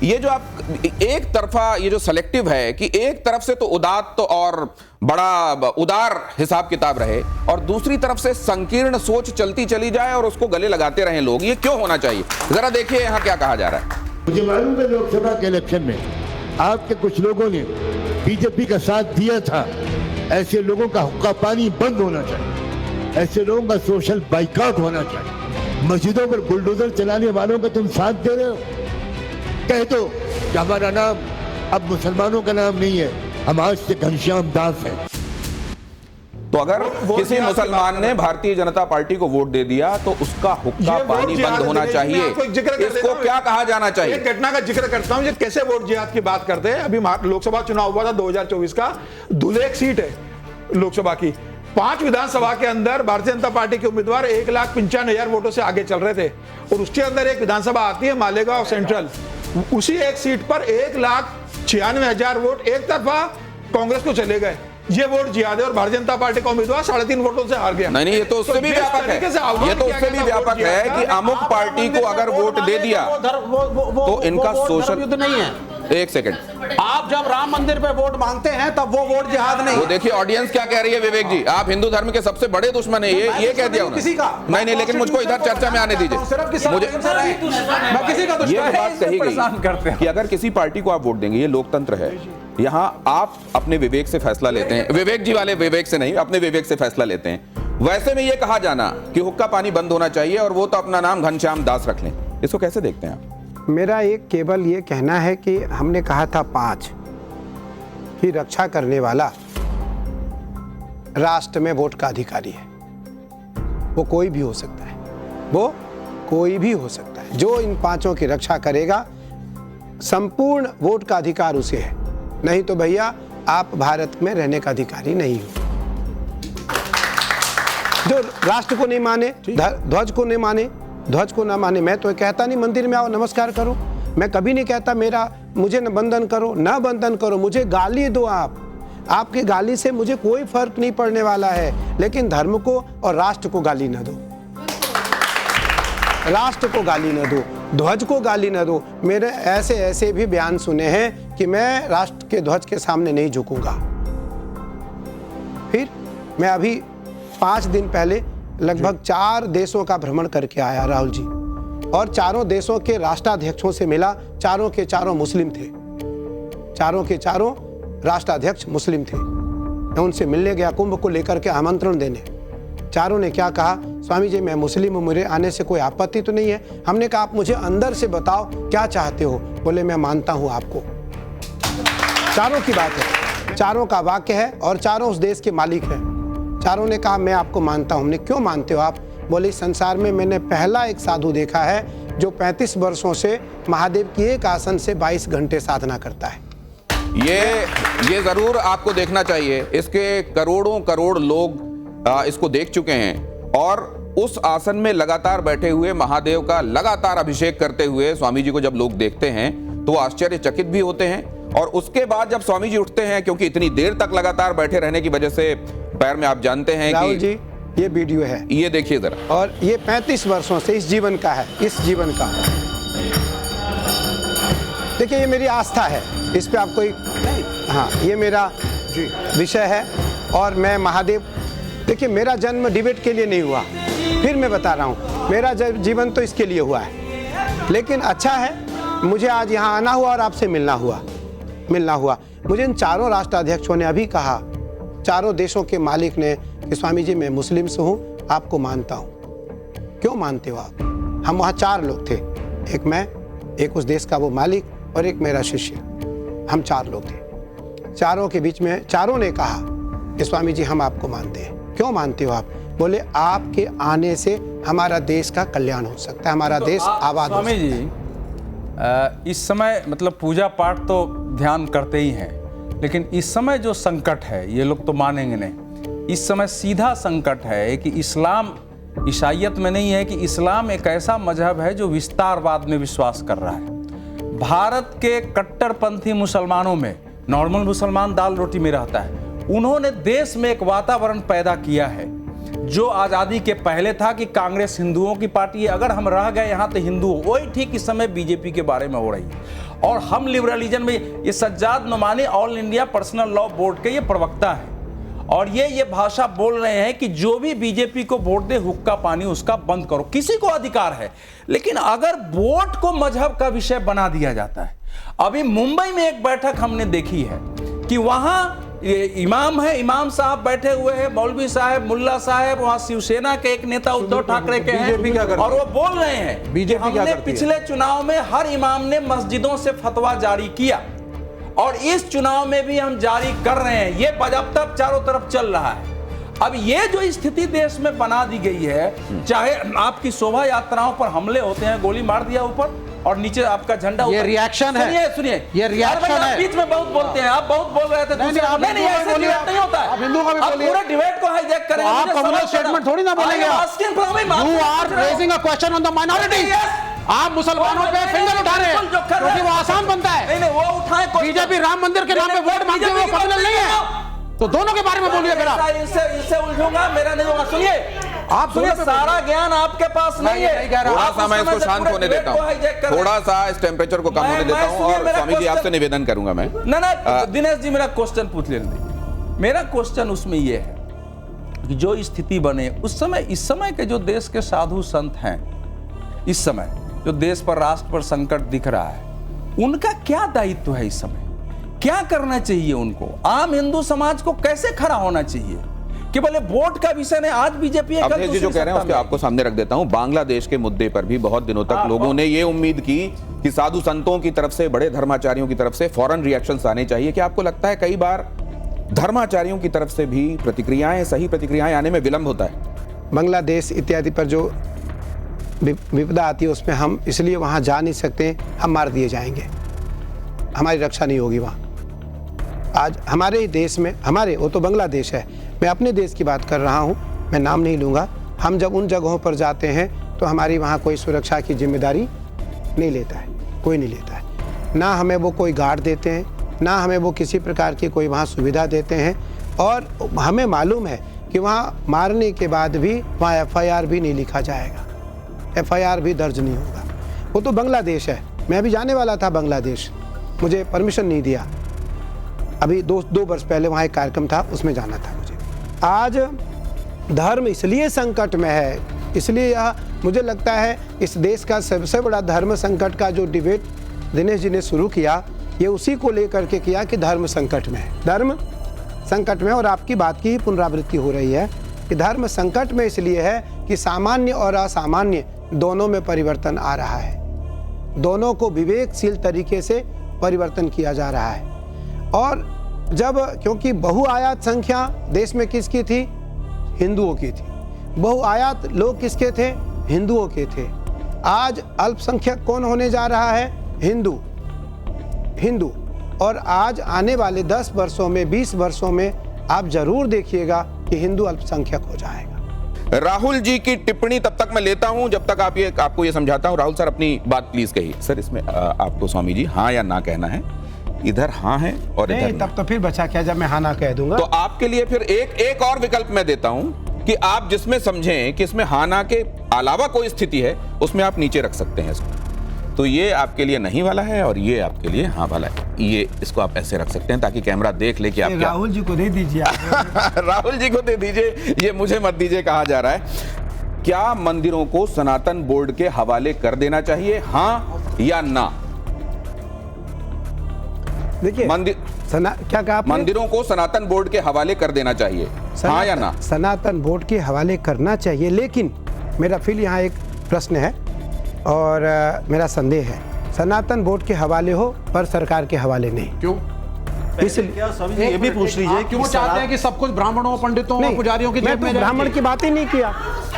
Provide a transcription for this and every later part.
ये जो आप एक तरफा ये जो सेलेक्टिव है कि एक तरफ से तो उदात्त और बड़ा उदार हिसाब किताब रहे और दूसरी तरफ से संकीर्ण सोच चलती चली जाए और उसको गले लगाते रहें लोग, ये क्यों होना चाहिए? जरा देखिए यहाँ क्या कहा जा रहा है। मुझे मालूम है लोकसभा के इलेक्शन में आपके कुछ लोगों ने बीजेपी का साथ दिया था। ऐसे लोगों का हुक्का पानी बंद होना चाहिए, ऐसे लोगों का सोशल बाइकआउट होना चाहिए। मस्जिदों पर बुलडोजर चलाने वालों का तुम साथ दे रहे हो। कह दो कि हमारा नाम अब मुसलमानों का नाम नहीं है, हम आज से घनश्याम दास हैं। तो अगर किसी मुसलमान ने भारतीय जनता पार्टी को वोट दे दिया तो उसका हुक्का पानी बंद होना चाहिए, इसको क्या कहा जाना चाहिए? एक घटना का जिक्र करता हूं, ये कैसे वोट जिहाद की बात करते हैं। अभी लोकसभा चुनाव हुआ था 2024 का, धुलेख सीट है लोकसभा की। 5 विधानसभा के अंदर भारतीय जनता पार्टी के उम्मीदवार 1,95,000 वोटों से आगे चल रहे थे और उसके अंदर एक विधानसभा आती है मालेगांव सेंट्रल, उसी एक सीट पर 1,96,000 वोट एक तरफा कांग्रेस को चले गए। ये वोट जिहाद है और भारतीय जनता पार्टी का उम्मीदवार 3.5 वोटों से हार गया। नहीं, ये तो उससे भी व्यापक है, ये तो उससे भी व्यापक है कि अमुक पार्टी को अगर वोट दे दिया तो इनका सोशल नहीं है। एक सेकंड, आप जब राम मंदिर पे वोट मांगते हैं तब वो वोट जिहाद नहीं। वो देखिए ऑडियंस क्या कह रही है। विवेक जी, आप हिंदू धर्म के सबसे बड़े दुश्मन है, ये कह दिया किसी का नहीं, लेकिन मुझको इधर चर्चा में आने दीजिए। मुझे मैं किसी का ये बात कही गई कि अगर किसी पार्टी को आप वोट देंगे, ये लोकतंत्र है, यहाँ आप अपने विवेक से फैसला लेते हैं। विवेक जी वाले विवेक से नहीं, अपने विवेक से फैसला लेते हैं। वैसे में ये कहा जाना कि हुक्का पानी बंद होना चाहिए और वो तो अपना नाम घनश्याम दास रख लें, इसको कैसे देखते हैं आप? मेरा एक केवल ये कहना है कि हमने कहा था 5 की रक्षा करने वाला राष्ट्र में वोट का अधिकारी है। वो कोई भी हो सकता है, वो कोई भी हो सकता है। जो इन 5 की रक्षा करेगा, संपूर्ण वोट का अधिकार उसे है। नहीं तो भैया आप भारत में रहने का अधिकारी नहीं हो। जो राष्ट्र को नहीं माने, ध्वज को नहीं माने, ध्वज को ना माने, मैं तो कहता नहीं मंदिर में आओ नमस्कार करो। मैं कभी नहीं कहता मुझे न बंधन करो, ना बंधन करो, मुझे गाली दो। आपके गाली से मुझे कोई फर्क नहीं पड़ने वाला है, लेकिन धर्म को और राष्ट्र को गाली न दो, राष्ट्र को गाली न दो, ध्वज को गाली न दो। मेरे ऐसे भी बयान सुने हैं कि मैं राष्ट्र के ध्वज के सामने नहीं झुकूंगा। फिर मैं अभी 5 दिन पहले लगभग 4 देशों का भ्रमण करके आया राहुल जी, और 4 देशों के राष्ट्राध्यक्षों से मिला। 4 के 4 मुस्लिम थे, 4 के 4 राष्ट्राध्यक्ष मुस्लिम थे। मैं उनसे मिलने गया कुंभ को लेकर के आमंत्रण देने। 4 ने क्या कहा, स्वामी जी मैं मुस्लिम हूँ, मेरे आने से कोई आपत्ति तो नहीं है। हमने कहा आप मुझे अंदर से बताओ क्या चाहते हो। बोले मैं मानता हूँ आपको। 4 की बात है, 4 का वाक्य है और 4 उस देश के मालिक हैं। 4 ने कहा मैं आपको मानता हूँ। हमने क्यों मानते हो आप? बोले संसार में मैंने पहला एक साधु देखा है जो 35 वर्षों से महादेव की एक आसन से 22 घंटे साधना करता है। ये जरूर आपको देखना चाहिए। इसके करोड़ों करोड़ लोग इसको देख चुके हैं और उस आसन में लगातार बैठे हुए महादेव का लगातार अभिषेक करते हुए स्वामी जी को जब लोग देखते हैं तो आश्चर्यचकित भी होते हैं। और उसके बाद जब स्वामी जी उठते हैं, क्योंकि इतनी देर तक लगातार बैठे रहने की वजह से पैर में आप जानते हैं राहुल जी ये वीडियो है, ये देखिए जरा, और ये 35 वर्षों से इस जीवन का है, इस जीवन का। देखिए ये मेरी आस्था है, इस पे आप कोई, हाँ ये मेरा विषय है। और मैं महादेव, देखिए मेरा जन्म डिबेट के लिए नहीं हुआ, फिर मैं बता रहा हूँ, मेरा जीवन तो इसके लिए हुआ है। लेकिन अच्छा है मुझे आज यहाँ आना हुआ और आपसे मिलना हुआ। मुझे इन 4 राष्ट्राध्यक्षों ने अभी कहा, 4 देशों के मालिक ने, कि स्वामी जी मैं मुस्लिम से हूँ, आपको मानता हूँ। क्यों मानते हो आप? हम वहाँ 4 लोग थे, एक मैं, एक उस देश का वो मालिक और एक मेरा शिष्य। हम 4 लोग थे। 4 के बीच में 4 ने कहा कि स्वामी जी हम आपको मानते हैं। क्यों मानते हो आप? बोले आपके आने से हमारा देश का कल्याण हो सकता है, हमारा देश आबाद हो सकता है। स्वामी जी इस समय मतलब पूजा पाठ तो ध्यान करते ही हैं, लेकिन इस समय जो संकट है ये लोग तो मानेंगे नहीं। इस समय सीधा संकट है कि इस्लाम ईसाईयत में नहीं है, कि इस्लाम एक ऐसा मजहब है जो विस्तारवाद में विश्वास कर रहा है। भारत के कट्टरपंथी मुसलमानों में, नॉर्मल मुसलमान दाल रोटी में रहता है, उन्होंने देश में एक वातावरण पैदा किया है जो आज़ादी के पहले था कि कांग्रेस हिंदुओं की पार्टी है, अगर हम रह गए यहाँ तो हिंदू, वही ठीक इस समय बीजेपी के बारे में हो रही है। और हम लिबरलिज्म में, ये Sajjad Nomani all India personal law board के ये प्रवक्ता है और ये भाषा बोल रहे हैं कि जो भी बीजेपी को वोट दे हुक्का पानी उसका बंद करो। किसी को अधिकार है, लेकिन अगर वोट को मजहब का विषय बना दिया जाता है। अभी मुंबई में एक बैठक हमने देखी है कि वहां इमाम है, इमाम साहब बैठे हुए हैं, मौलवी साहब, मुल्ला साहब, वहां शिवसेना के एक नेता उद्धव ठाकरे के हैं और वो बोल रहे हैं बीजेपी हमने पिछले चुनाव में हर इमाम ने मस्जिदों से फतवा जारी किया और इस चुनाव में भी हम जारी कर रहे हैं। ये बजब्ता चारों तरफ चल रहा है। अब ये जो स्थिति देश में बना दी गई है, चाहे आपकी शोभा यात्राओं पर हमले होते हैं, गोली मार दिया ऊपर और नीचे आपका झंडा, ये रिएक्शन है। सुनिए, ये रिएक्शन है। बीच में बहुत बोलते हैं, आप बहुत बोल रहे थे। नहीं, ऐसे डिबेट नहीं होता है। आप हिंदू का भी बोलिए। पूरे डिबेट को हाईजैक करेंगे। आप कम्युनल स्टेटमेंट थोड़ी ना बोलेंगे। You are raising a question on the minority. आप मुसलमानों पे फिंगर उठा रहे हैं क्योंकि वो आसान बनता है। नहीं, वो उठाए। बीजेपी राम मंदिर के नाम पे वोट मांगते हुए कम्युनल नहीं है, तो दोनों के बारे में बोलिए। फिर आप इससे उलझूंगा, मेरा नहीं होगा। सुनिए, आप सुनिए, सारा ज्ञान आपके पास नहीं है। थोड़ा सा मैं इसको शांत होने देता हूँ, थोड़ा सा इस टेम्परेचर को कम होने देता हूँ और स्वामी जी आपसे निवेदन करूंगा मैं। ना दिनेश जी, मेरा क्वेश्चन पूछ लेंगे। मेरा क्वेश्चन उसमें यह है कि जो स्थिति बने उस समय, इस समय के जो देश के साधु संत हैं, इस समय जो देश पर, राष्ट्र पर संकट दिख रहा है, उनका क्या दायित्व है? इस समय क्या करना चाहिए उनको? आम हिंदू समाज को कैसे खड़ा होना चाहिए कि बोले वोट का विषय नहीं? आज बीजेपी अवधेश जी जो कह रहे हैं उसके आपको सामने रख देता हूं। बांग्लादेश के मुद्दे पर भी बहुत दिनों तक लोगों ने ये उम्मीद की कि साधु संतों की तरफ से, बड़े धर्माचार्यों की तरफ से फौरन रिएक्शंस आने चाहिए। क्या आपको लगता है कई बार धर्माचार्यों की तरफ से भी प्रतिक्रियाएं, सही प्रतिक्रियाएं आने में विलंब होता है? बांग्लादेश इत्यादि पर जो विपदा आती है उसमें हम इसलिए वहाँ जा नहीं सकते, हम मार दिए जाएंगे, हमारी रक्षा नहीं होगी वहाँ। आज हमारे ही देश में, हमारे, वो तो बांग्लादेश है, मैं अपने देश की बात कर रहा हूँ, मैं नाम नहीं लूँगा। हम जब उन जगहों पर जाते हैं तो हमारी वहाँ कोई सुरक्षा की जिम्मेदारी नहीं लेता है, कोई नहीं लेता है। ना हमें वो कोई गार्ड देते हैं, ना हमें वो किसी प्रकार की कोई वहाँ सुविधा देते हैं और हमें मालूम है कि वहाँ मारने के बाद भी वहाँ FIR भी नहीं लिखा जाएगा, FIR भी दर्ज नहीं होगा। वो तो बांग्लादेश है। मैं अभी जाने वाला था बांग्लादेश, मुझे परमिशन नहीं दिया। अभी दो वर्ष पहले वहाँ एक कार्यक्रम था, उसमें जाना था मुझे। आज धर्म इसलिए संकट में है, इसलिए मुझे लगता है इस देश का सबसे बड़ा धर्म संकट का जो डिबेट दिनेश जी ने शुरू किया, ये उसी को लेकर के किया कि धर्म संकट में है, धर्म संकट में। और आपकी बात की ही पुनरावृत्ति हो रही है कि धर्म संकट में इसलिए है कि सामान्य और असामान्य दोनों में परिवर्तन आ रहा है, दोनों को विवेकशील तरीके से परिवर्तन किया जा रहा है। और जब, क्योंकि बहुआयात संख्या देश में किसकी थी? हिंदुओं की थी। बहुआयात लोग किसके थे? हिंदुओं के थे। आज अल्पसंख्यक कौन होने जा रहा है? हिंदू। और आज आने वाले 10 वर्षों में, 20 वर्षों में आप जरूर देखिएगा कि हिंदू अल्पसंख्यक हो जाएगा। राहुल जी की टिप्पणी तब तक मैं लेता हूं जब तक आपको ये समझाता हूं। राहुल सर अपनी बात प्लीज कहिए। सर इसमें आपको स्वामी जी हाँ या ना कहना है। इधर हाँ है और इधर नहीं, तब तो फिर बचा क्या जब मैं हाँ ना कह दूंगा। तो आपके लिए फिर एक और विकल्प मैं देता हूं कि आप जिसमें समझें कि इसमें हाँ ना के अलावा कोई स्थिति है, उसमें आप नीचे रख सकते हैं इसको। तो ये आपके लिए नहीं वाला है और ये आपके लिए हाँ वाला है। ये इसको आप ऐसे रख सकते हैं ताकि कैमरा देख ले कि आप क्या। राहुल जी को दे दीजिए राहुल जी को दे दीजिए, ये मुझे मत दीजिए कहा जा रहा है। क्या मंदिरों को सनातन बोर्ड के हवाले कर देना चाहिए, हाँ या ना? देखिए क्या कहा आपने? मंदिरों को सनातन बोर्ड के हवाले कर देना चाहिए, हाँ या ना? सनातन बोर्ड के हवाले करना चाहिए, लेकिन मेरा फिर यहाँ एक प्रश्न है और मेरा संदेह है, सनातन बोर्ड के हवाले हो पर सरकार के हवाले नहीं। क्यों? इसलिए ये भी पूछ लीजिए क्यों चाहते हैं कि सब कुछ ब्राह्मणों, पंडितों और पुजारियों की जेब में जाए? ब्राह्मण की बात ही नहीं किया।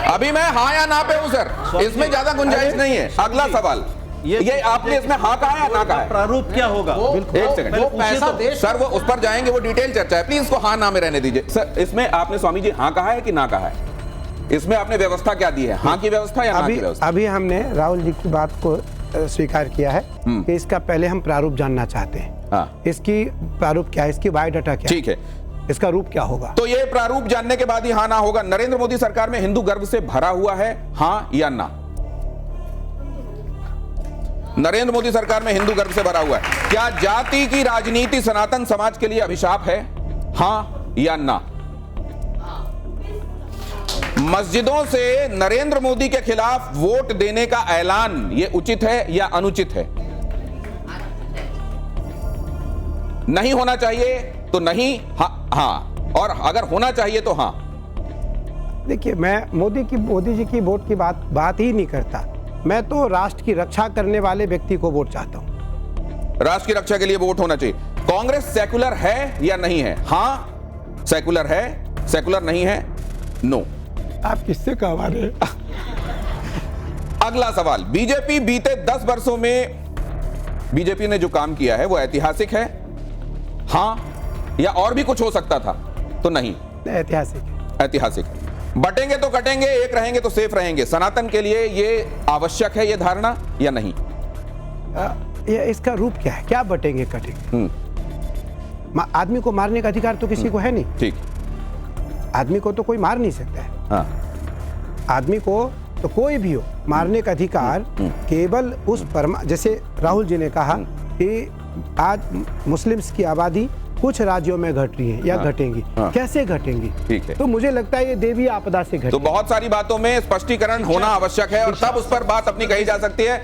अभी मैं हाँ या ना पे हूं सर, इसमें ज्यादा गुंजाइश नहीं है। अगला सवाल, ये आपने इसमें हाँ कहा है या ना कहा है? प्रारूप क्या होगा? एक सेकंड, वो पैसा देश, सर वो उस पर जाएंगे, वो डिटेल चर्चा है, प्लीज इसको हाँ ना में रहने दीजिए। सर इसमें आपने स्वामी जी हाँ कहा है कि ना कहा है? इसमें आपने व्यवस्था क्या दी है, हाँ की व्यवस्था या ना की व्यवस्था? अभी हमने राहुल जी की बात को स्वीकार किया है कि इसका पहले हम प्रारूप जानना चाहते हैं। हाँ। इसकी प्रारूप क्या है, इसकी बायोडाटा क्या? ठीक है, इसका रूप क्या होगा? तो ये प्रारूप जानने के बाद ही हाँ ना होगा। नरेंद्र मोदी सरकार में हिंदू गर्व से भरा हुआ है, हाँ या ना? नरेंद्र मोदी सरकार में हिंदू गर्भ से भरा हुआ है। क्या जाति की राजनीति सनातन समाज के लिए अभिशाप है? हां या ना? मस्जिदों से नरेंद्र मोदी के खिलाफ वोट देने का ऐलान यह उचित है या अनुचित है? नहीं होना चाहिए तो नहीं, हां, और अगर होना चाहिए तो हां। देखिए, मैं मोदी जी की वोट की बात ही नहीं करता। मैं तो राष्ट्र की रक्षा करने वाले व्यक्ति को वोट चाहता हूं। राष्ट्र की रक्षा के लिए वोट होना चाहिए। कांग्रेस सेकुलर है या नहीं है? हां सेकुलर है, सेकुलर नहीं है नो। आप किससे कहवा रहे हैं? अगला सवाल, बीजेपी बीते 10 वर्षों में बीजेपी ने जो काम किया है वो ऐतिहासिक है? हां, या और भी कुछ हो सकता था? तो नहीं, ऐतिहासिक। ऐतिहासिक है। बटेंगे तो कटेंगे, एक रहेंगे तो सेफ रहेंगे, सनातन के लिए ये आवश्यक है, ये धारणा या नहीं? ये इसका रूप क्या है? क्या बटेंगे कटेंगे? आदमी को मारने का अधिकार तो किसी को है नहीं। ठीक, आदमी को तो कोई मार नहीं सकता है। हाँ, आदमी को तो कोई भी हो, मारने का अधिकार केवल उस जैसे राहुल जी ने कहा कि आज मुस्लिम्स की आबादी कुछ राज्यों में घट रही है या घटेंगी। कैसे घटेंगी? ठीक है। तो मुझे लगता है ये देवी आपदा से घटेगी। तो बहुत सारी बातों में स्पष्टीकरण होना आवश्यक है और तब उस पर बात अपनी कही जा सकती है।